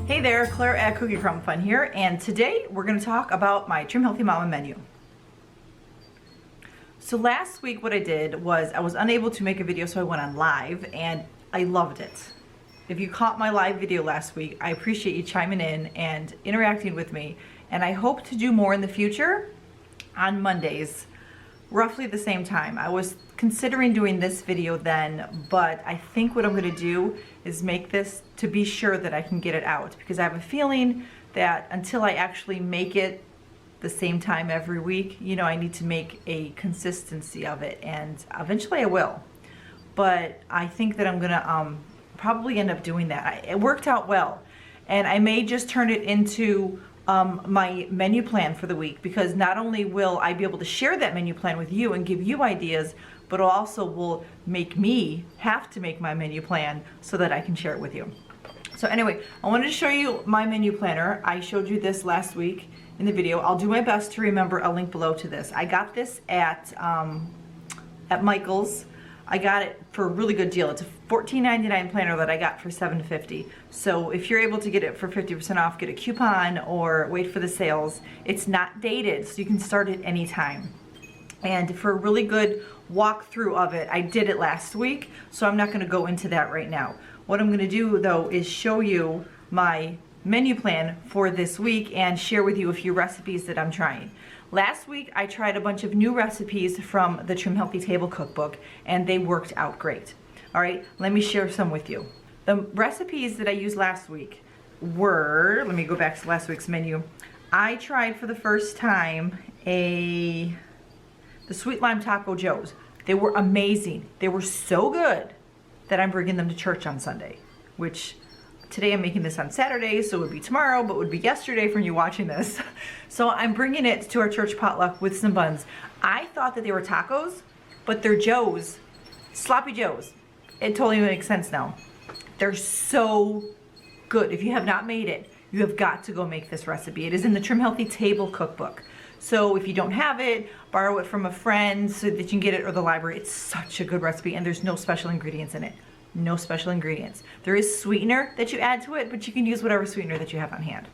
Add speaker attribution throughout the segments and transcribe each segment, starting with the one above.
Speaker 1: Hey there, Claire at Cookie Crumb Fun here, and today we're going to talk about my Trim Healthy Mama menu. So last week what I did was I was unable to make a video, so I went on live and I loved it. If you caught my live video last week, I appreciate you chiming in and interacting with me, and I hope to do more in the future on Mondays, roughly the same time. I was considering doing this video then, but I think what I'm going to do is make this to be sure that I can get it out, because I have a feeling that until I actually make it the same time every week, you know, I need to make a consistency of it, and eventually I will. But I think that I'm gonna probably end up doing that. It worked out well, and I may just turn it into my menu plan for the week, because not only will I be able to share that menu plan with you and give you ideas, but it also will make me have to make my menu plan so that I can share it with you. So anyway, I wanted to show you my menu planner. I showed you this last week in the video. I'll do my best to remember a link below to this. I got this at Michael's. I got it for a really good deal. It's a $14.99 planner that I got for $7.50. So if you're able to get it for 50% off, get a coupon or wait for the sales. It's not dated, so you can start it anytime. And for a really good walkthrough of it, I did it last week, so I'm not going to go into that right now. What I'm going to do though is show you my menu plan for this week and share with you a few recipes that I'm trying. Last week I tried a bunch of new recipes from the Trim Healthy Table Cookbook, and they worked out great. All right, let me share some with you. The recipes that I used last week were, let me go back to last week's menu. I tried for the first time the Sweet Lime Taco Joes. They were amazing. They were so good that I'm bringing them to church on Sunday, which today I'm making this on Saturday, so it would be tomorrow, but it would be yesterday for you watching this. So I'm bringing it to our church potluck with some buns. I thought that they were tacos, but they're Joes, sloppy Joes. It totally makes sense now. They're so good. If you have not made it, you have got to go make this recipe. It is in the Trim Healthy Table Cookbook. So if you don't have it, borrow it from a friend so that you can get it, or the library. It's such a good recipe, and there's no special ingredients in it. No special ingredients. There is sweetener that you add to it, but you can use whatever sweetener that you have on hand.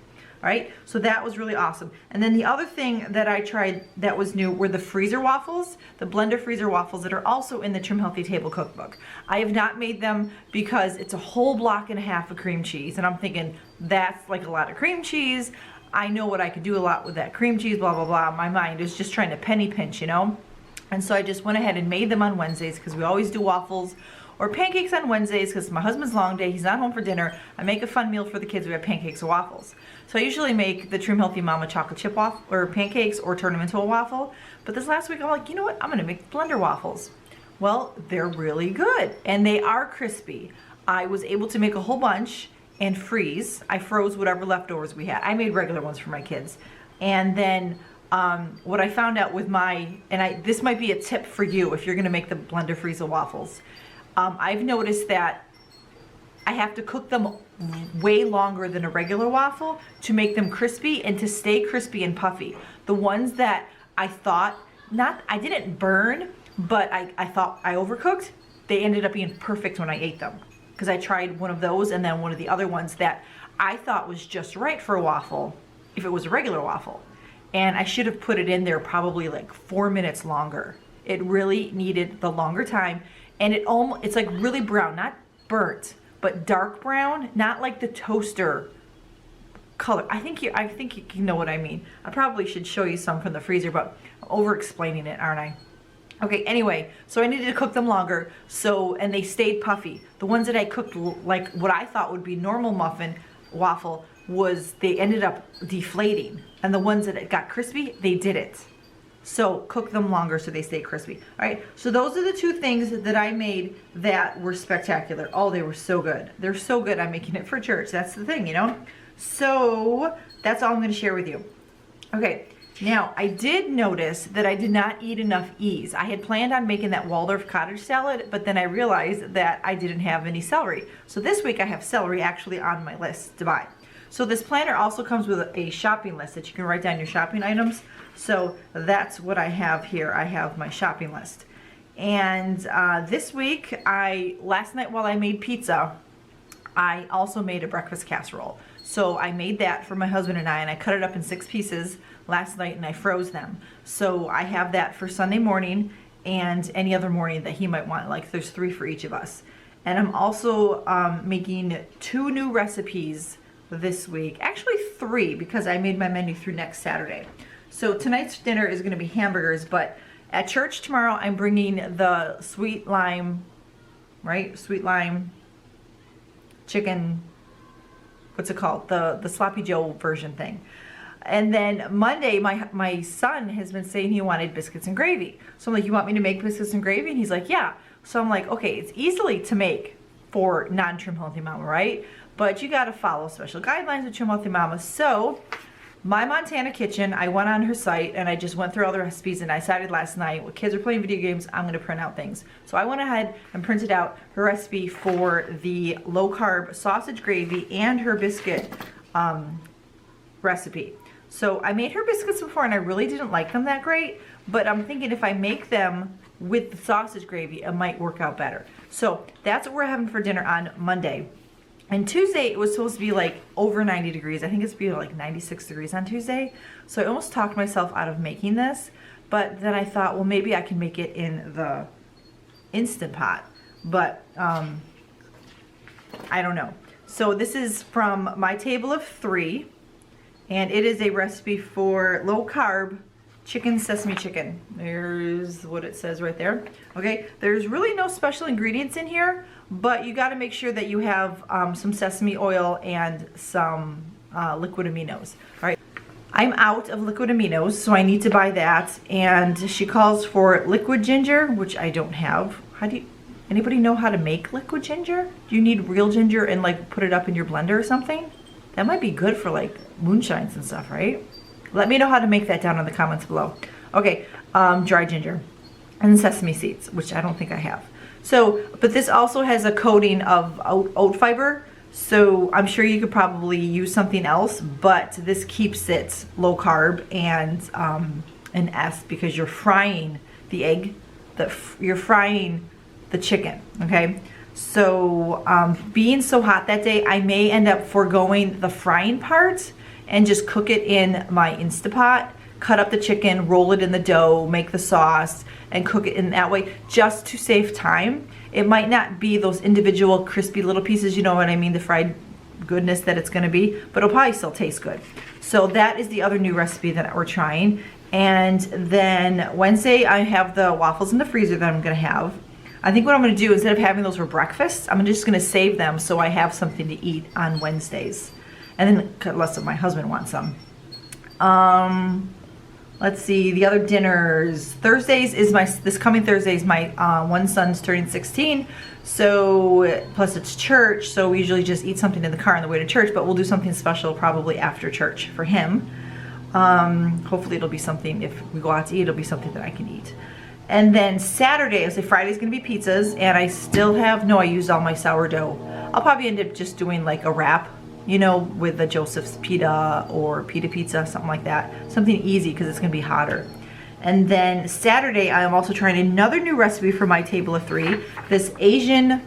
Speaker 1: All right, so that was really awesome. And then the other thing that I tried that was new were the freezer waffles, the blender freezer waffles that are also in the Trim Healthy Table Cookbook. I have not made them because it's a whole block and a half of cream cheese, and I'm thinking that's like a lot of cream cheese. I know what I could do a lot with that cream cheese, blah, blah, blah. My mind is just trying to penny pinch, you know? And so I just went ahead and made them on Wednesdays, because we always do waffles or pancakes on Wednesdays, because my husband's long day, he's not home for dinner. I make a fun meal for the kids. We have pancakes or waffles. So I usually make the Trim Healthy Mama chocolate chip waffle or pancakes, or turn them into a waffle. But this last week I'm like, you know what? I'm gonna make blender waffles. Well, they're really good, and they are crispy. I was able to make a whole bunch and freeze. I froze whatever leftovers we had. I made regular ones for my kids. And then what I found out with this might be a tip for you if you're gonna make the blender freeze waffles. I've noticed that I have to cook them way longer than a regular waffle to make them crispy and to stay crispy and puffy. The ones that I thought, I didn't burn, but I thought I overcooked, they ended up being perfect when I ate them. Because I tried one of those and then one of the other ones that I thought was just right for a waffle if it was a regular waffle. And I should have put it in there probably like 4 minutes longer. It really needed the longer time. And it's like really brown, not burnt, but dark brown, not like the toaster color. I think you know what I mean. I probably should show you some from the freezer, but I'm over explaining it, aren't I? Okay, anyway, so I needed to cook them longer, and they stayed puffy. The ones that I cooked like what I thought would be normal waffle, they ended up deflating. And the ones that got crispy, they didn't. So cook them longer so they stay crispy. All right, so those are the two things that I made that were spectacular. Oh, they were so good. They're so good. I'm making it for church. That's the thing, you know? So that's all I'm gonna share with you. Okay, now I did notice that I did not eat enough E's. I had planned on making that Waldorf cottage salad, but then I realized that I didn't have any celery. So this week I have celery actually on my list to buy. So this planner also comes with a shopping list that you can write down your shopping items. So that's what I have here. I have my shopping list. And this week, last night while I made pizza, I also made a breakfast casserole. So I made that for my husband and I cut it up in 6 pieces last night and I froze them. So I have that for Sunday morning and any other morning that he might want. Like there's 3 for each of us. And I'm also making 2 new recipes this week. Actually 3, because I made my menu through next Saturday. So tonight's dinner is gonna be hamburgers, but at church tomorrow I'm bringing the sweet lime, right? Sweet lime chicken, what's it called? The Sloppy Joe version thing. And then Monday, my son has been saying he wanted biscuits and gravy. So I'm like, you want me to make biscuits and gravy? And he's like, yeah. So I'm like, okay, it's easily to make for non-Trim Healthy Mama, right? But you gotta follow special guidelines with Trim Healthy Mama. So my Montana Kitchen, I went on her site and I just went through all the recipes and I decided last night, when kids are playing video games, I'm gonna print out things. So I went ahead and printed out her recipe for the low carb sausage gravy and her biscuit recipe. So I made her biscuits before and I really didn't like them that great, but I'm thinking if I make them with the sausage gravy, it might work out better. So that's what we're having for dinner on Monday. And Tuesday, it was supposed to be like over 90 degrees. I think it's be like 96 degrees on Tuesday. So I almost talked myself out of making this, but then I thought, well, maybe I can make it in the Instant Pot, but I don't know. So this is from my table of 3, and it is a recipe for low carb chicken sesame chicken. There's what it says right there. Okay, there's really no special ingredients in here, but you got to make sure that you have some sesame oil and some liquid aminos. All right, I'm out of liquid aminos, so I need to buy that. And she calls for liquid ginger, which I don't have. How do you, anybody know how to make liquid ginger? Do you need real ginger and like put it up in your blender or something? That might be good for like moonshines and stuff, right? Let me know how to make that down in the comments below. Okay, dry ginger and sesame seeds, which I don't think I have. So, but this also has a coating of oat fiber, so I'm sure you could probably use something else, but this keeps it low carb and an S because you're frying the egg, you're frying the chicken, okay? So being so hot that day, I may end up foregoing the frying part and just cook it in my Instapot, cut up the chicken, roll it in the dough, make the sauce, and cook it in that way just to save time. It might not be those individual crispy little pieces, you know what I mean, the fried goodness that it's gonna be, but it'll probably still taste good. So that is the other new recipe that we're trying. And then Wednesday, I have the waffles in the freezer that I'm gonna have. I think what I'm gonna do, instead of having those for breakfast, I'm just gonna save them so I have something to eat on Wednesdays. And then, unless my husband wants some. Let's see, the other dinners. Thursdays is this coming Thursday is my one son's turning 16. So, plus it's church, so we usually just eat something in the car on the way to church, but we'll do something special probably after church for him. Hopefully it'll be something, if we go out to eat, it'll be something that I can eat. And then Saturday, I say Friday's gonna be pizzas, and I still have, no, I used all my sourdough. I'll probably end up just doing like a wrap, you know, with the Joseph's Pita or Pita Pizza, something like that. Something easy because it's gonna be hotter. And then Saturday, I am also trying another new recipe for my table of 3, this Asian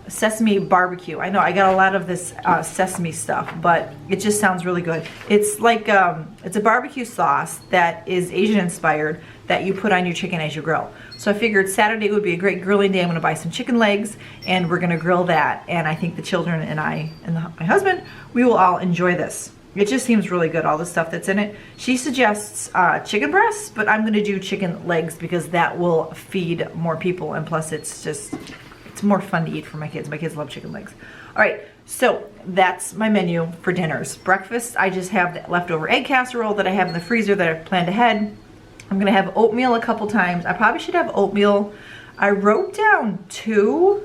Speaker 1: sesame barbecue. I know I got a lot of this sesame stuff, but it just sounds really good. It's like, it's a barbecue sauce that is Asian inspired that you put on your chicken as you grill. So I figured Saturday would be a great grilling day. I'm gonna buy some chicken legs and we're gonna grill that. And I think the children and I and my husband, we will all enjoy this. It just seems really good, all the stuff that's in it. She suggests chicken breasts, but I'm gonna do chicken legs because that will feed more people, and plus it's more fun to eat for my kids. My kids love chicken legs. All right, so that's my menu for dinners. Breakfast, I just have the leftover egg casserole that I have in the freezer that I've planned ahead. I'm gonna have oatmeal a couple times. I probably should have oatmeal. I wrote down 2,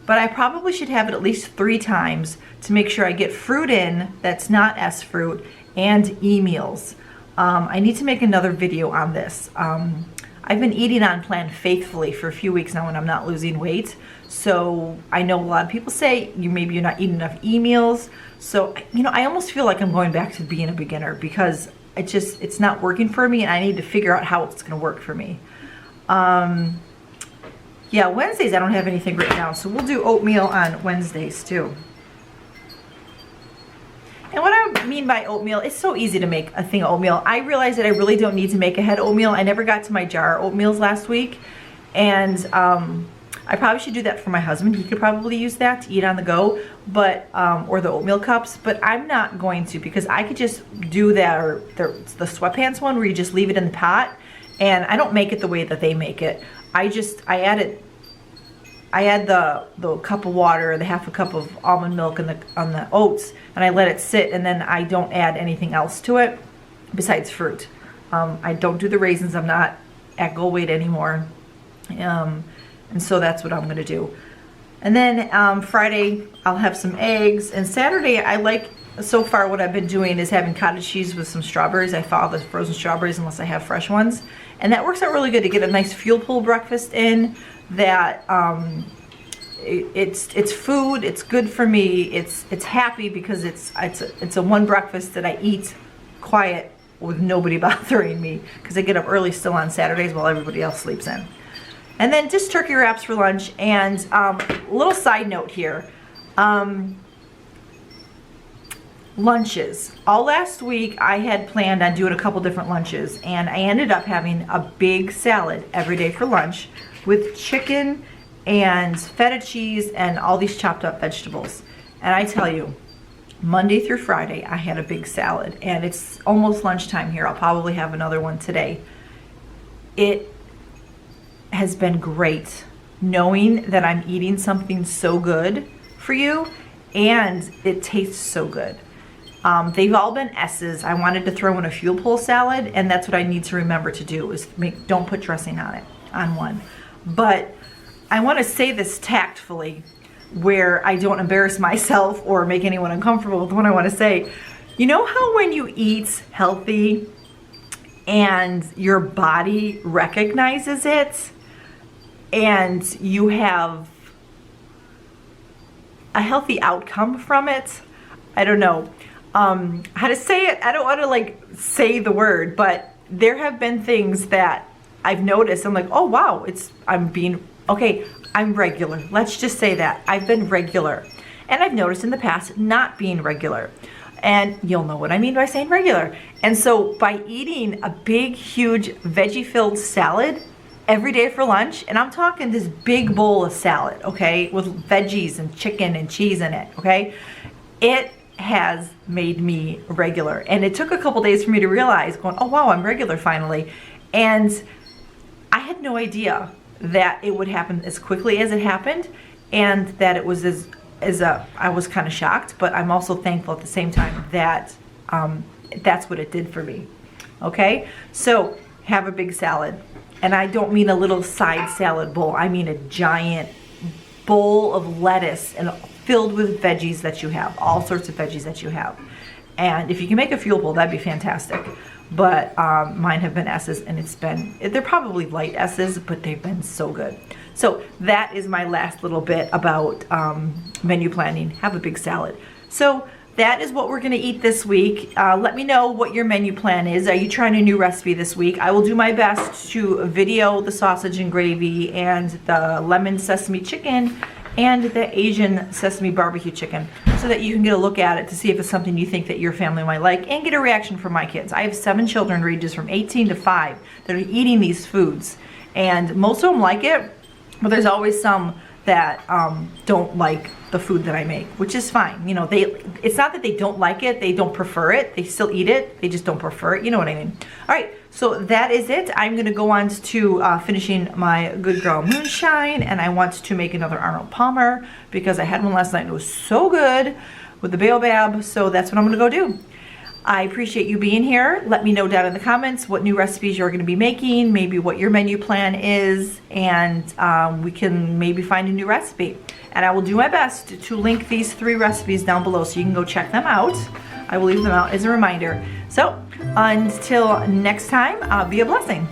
Speaker 1: but I probably should have it at least 3 times to make sure I get fruit in that's not S fruit and e-meals. I need to make another video on this. I've been eating on plan faithfully for a few weeks now and I'm not losing weight. So I know a lot of people say maybe you're not eating enough e-meals. So, you know, I almost feel like I'm going back to being a beginner because it's not working for me and I need to figure out how it's gonna work for me. Yeah, Wednesdays I don't have anything written down, so we'll do oatmeal on Wednesdays too. And what I mean by oatmeal, it's so easy to make a thing of oatmeal. I realized that I really don't need to make a head oatmeal. I never got to my jar oatmeals last week. And I probably should do that for my husband. He could probably use that to eat on the go, but or the oatmeal cups, but I'm not going to, because I could just do that, or the sweatpants one where you just leave it in the pot. And I don't make it the way that they make it. I add the cup of water, the half a cup of almond milk on the oats, and I let it sit, and then I don't add anything else to it besides fruit. I don't do the raisins. I'm not at goal weight anymore. And so that's what I'm gonna do. And then Friday, I'll have some eggs. And Saturday, so far what I've been doing is having cottage cheese with some strawberries. I thaw the frozen strawberries unless I have fresh ones. And that works out really good to get a nice fuel pool breakfast in that it's food, it's good for me, it's happy because it's a one breakfast that I eat quiet with nobody bothering me, because I get up early still on Saturdays while everybody else sleeps in. And then just turkey wraps for lunch. And little side note here, lunches. All last week I had planned on doing a couple different lunches, and I ended up having a big salad every day for lunch with chicken and feta cheese and all these chopped up vegetables. And I tell you, Monday through Friday I had a big salad, and it's almost lunchtime here. I'll probably have another one today. It has been great knowing that I'm eating something so good for you, and it tastes so good. They've all been S's. I wanted to throw in a fuel pool salad, and that's what I need to remember to do, is don't put dressing on one. But I want to say this tactfully, where I don't embarrass myself or make anyone uncomfortable with what I want to say. You know how when you eat healthy and your body recognizes it, and you have a healthy outcome from it? I don't know how to say it. I don't want to say the word, but there have been things that I've noticed. I'm like, oh wow, I'm regular. Let's just say that I've been regular, and I've noticed in the past not being regular, and you'll know what I mean by saying regular. And so by eating a big, huge veggie-filled salad every day for lunch, and I'm talking this big bowl of salad, okay, with veggies and chicken and cheese in it, okay, it has made me regular. And it took a couple days for me to realize, going, oh wow, I'm regular finally. And I had no idea that it would happen as quickly as it happened, and that it was I was kind of shocked, but I'm also thankful at the same time that that's what it did for me. Okay, so have a big salad. And I don't mean a little side salad bowl. I mean a giant bowl of lettuce and filled with veggies that you have, all sorts of veggies that you have. And if you can make a fuel bowl, that'd be fantastic. But mine have been S's, and they're probably light S's, but they've been so good. So that is my last little bit about menu planning. Have a big salad. So that is what we're gonna eat this week. Let me know what your menu plan is. Are you trying a new recipe this week? I will do my best to video the sausage and gravy and the lemon sesame chicken and the Asian sesame barbecue chicken, so that you can get a look at it to see if it's something you think that your family might like, and get a reaction from my kids. I have 7 children ranges from 18 to 5 that are eating these foods, and most of them like it, but there's always some that don't like the food that I make, which is fine. You know, it's not that they don't like it, they don't prefer it, they still eat it, they just don't prefer it, you know what I mean. All right, so that is it. I'm gonna go on to finishing my Good Girl Moonshine, and I want to make another Arnold Palmer because I had one last night and it was so good with the baobab, so that's what I'm gonna go do. I appreciate you being here. Let me know down in the comments what new recipes you're going to be making, maybe what your menu plan is, and we can maybe find a new recipe. And I will do my best to link these 3 recipes down below so you can go check them out. I will leave them out as a reminder. So until next time, be a blessing.